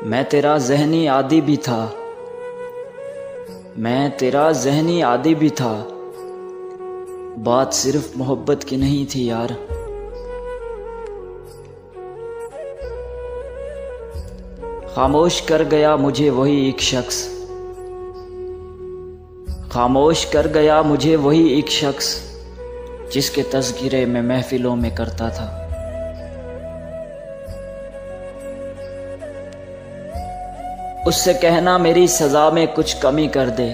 मैं तेरा ज़हनी आदी भी था, मैं तेरा ज़हनी आदी भी था। बात सिर्फ मोहब्बत की नहीं थी यार। खामोश कर गया मुझे वही एक शख्स, खामोश कर गया मुझे वही एक शख्स जिसके तज़किरे मैं महफिलों में करता था। उससे कहना मेरी सज़ा में कुछ कमी कर दे,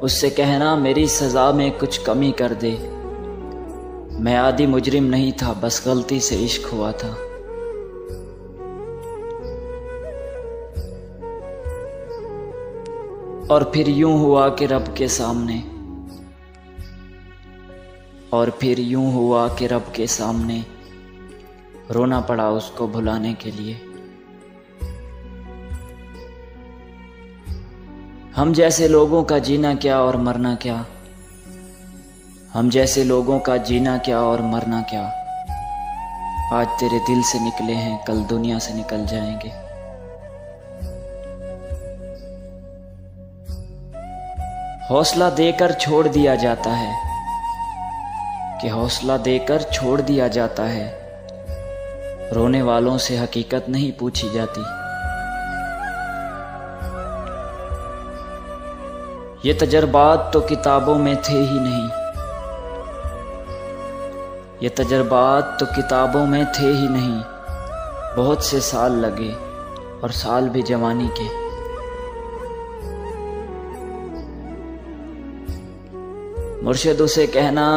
उससे कहना मेरी सज़ा में कुछ कमी कर दे। मैं आदी मुजरिम नहीं था, बस गलती से इश्क हुआ था। और फिर यूं हुआ कि रब के सामने, और फिर यूं हुआ कि रब के सामने रोना पड़ा उसको भुलाने के लिए। हम जैसे लोगों का जीना क्या और मरना क्या, हम जैसे लोगों का जीना क्या और मरना क्या। आज तेरे दिल से निकले हैं, कल दुनिया से निकल जाएंगे। हौसला देकर छोड़ दिया जाता है, कि हौसला देकर छोड़ दिया जाता है। रोने वालों से हकीकत नहीं पूछी जाती। ये तजर्बात तो किताबों में थे ही नहीं, ये तजर्बात तो किताबों में थे ही नहीं। बहुत से साल लगे और साल भी जवानी के। मुर्शिद उसे कहना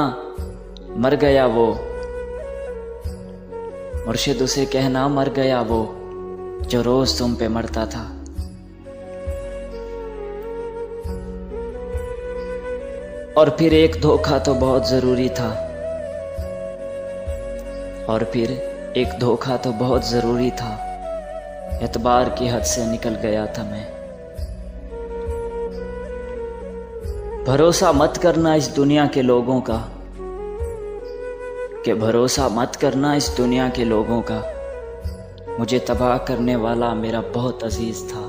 मर गया वो, मुर्शिद उसे कहना मर गया वो जो रोज तुम पे मरता था। और फिर एक धोखा तो बहुत जरूरी था, और फिर एक धोखा तो बहुत जरूरी था। एतबार की हद से निकल गया था मैं। भरोसा मत करना इस दुनिया के लोगों का, कि भरोसा मत करना इस दुनिया के लोगों का। मुझे तबाह करने वाला मेरा बहुत अजीज था।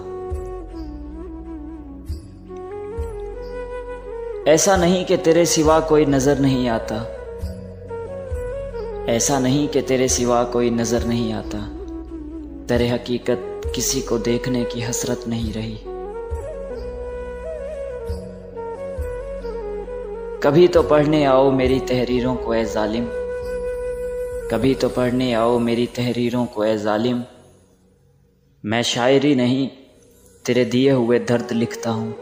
ऐसा नहीं कि तेरे सिवा कोई नजर नहीं आता, ऐसा नहीं कि तेरे सिवा कोई नजर नहीं आता। तेरे हकीकत किसी को देखने की हसरत नहीं रही। कभी तो पढ़ने आओ मेरी तहरीरों को ए जालिम, कभी तो पढ़ने आओ मेरी तहरीरों को ए जालिम। मैं शायरी नहीं तेरे दिए हुए दर्द लिखता हूँ।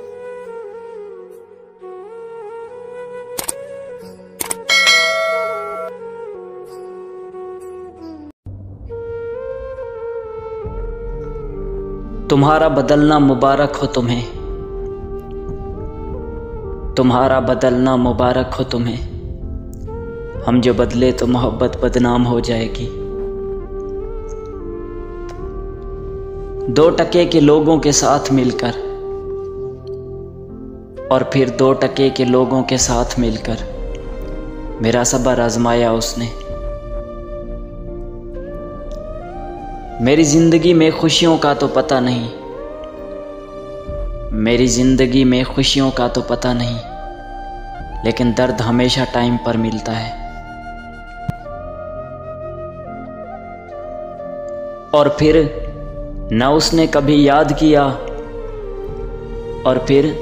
तुम्हारा बदलना मुबारक हो तुम्हें, तुम्हारा बदलना मुबारक हो तुम्हें। हम जो बदले तो मोहब्बत बदनाम हो जाएगी। 2 टके के लोगों के साथ मिलकर, और फिर 2 टके के लोगों के साथ मिलकर मेरा सब्र आजमाया उसने। मेरी जिंदगी में खुशियों का तो पता नहीं, मेरी जिंदगी में खुशियों का तो पता नहीं, लेकिन दर्द हमेशा टाइम पर मिलता है। और फिर न उसने कभी याद किया, और फिर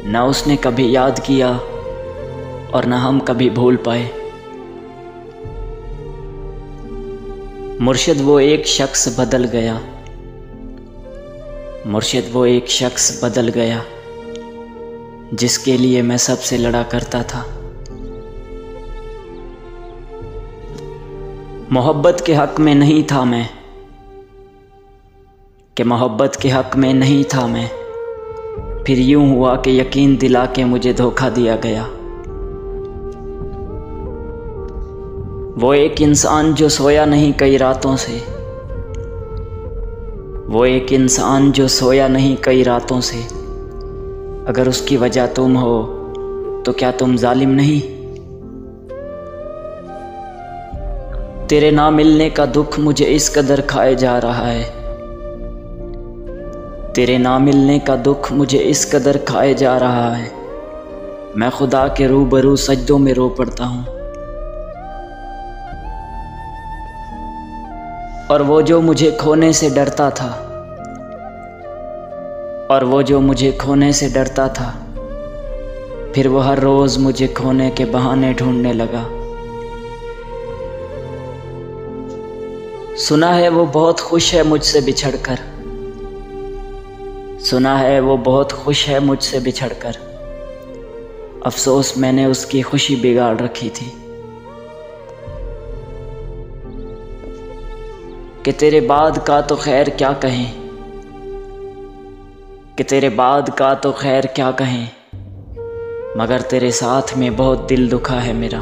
न उसने कभी याद किया, और न हम कभी भूल पाए। मुर्शिद वो एक शख्स बदल गया, मुर्शिद वो एक शख्स बदल गया जिसके लिए मैं सबसे लड़ा करता था। मोहब्बत के हक में नहीं था मैं, कि मोहब्बत के हक में नहीं था मैं। फिर यूं हुआ कि यकीन दिला के मुझे धोखा दिया गया। वो एक इंसान जो सोया नहीं कई रातों से, वो एक इंसान जो सोया नहीं कई रातों से। अगर उसकी वजह तुम हो तो क्या तुम जालिम नहीं? तेरे ना मिलने का दुख मुझे इस कदर खाए जा रहा है तेरे ना मिलने का दुख मुझे इस कदर खाए जा रहा है, मैं खुदा के रूबरू सजदों में रो पड़ता हूँ। और वो जो मुझे खोने से डरता था, और वो जो मुझे खोने से डरता था, फिर वो हर रोज़ मुझे खोने के बहाने ढूंढने लगा। सुना है वो बहुत खुश है मुझसे बिछड़कर, सुना है वो बहुत खुश है मुझसे बिछड़कर, अफसोस मैंने उसकी खुशी बिगाड़ रखी थी। कि तेरे बाद का तो खैर क्या कहें, कि तेरे बाद का तो खैर क्या कहें, मगर तेरे साथ में बहुत दिल दुखा है मेरा।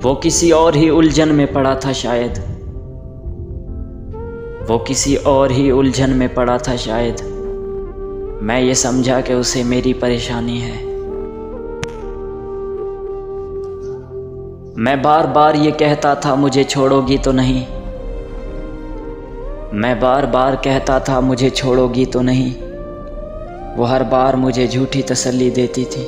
वो किसी और ही उलझन में पड़ा था शायद, वो किसी और ही उलझन में पड़ा था शायद, मैं ये समझा कि उसे मेरी परेशानी है। मैं बार बार ये कहता था मुझे छोड़ोगी तो नहीं, मैं बार बार कहता था मुझे छोड़ोगी तो नहीं, वो हर बार मुझे झूठी तसल्ली देती थी।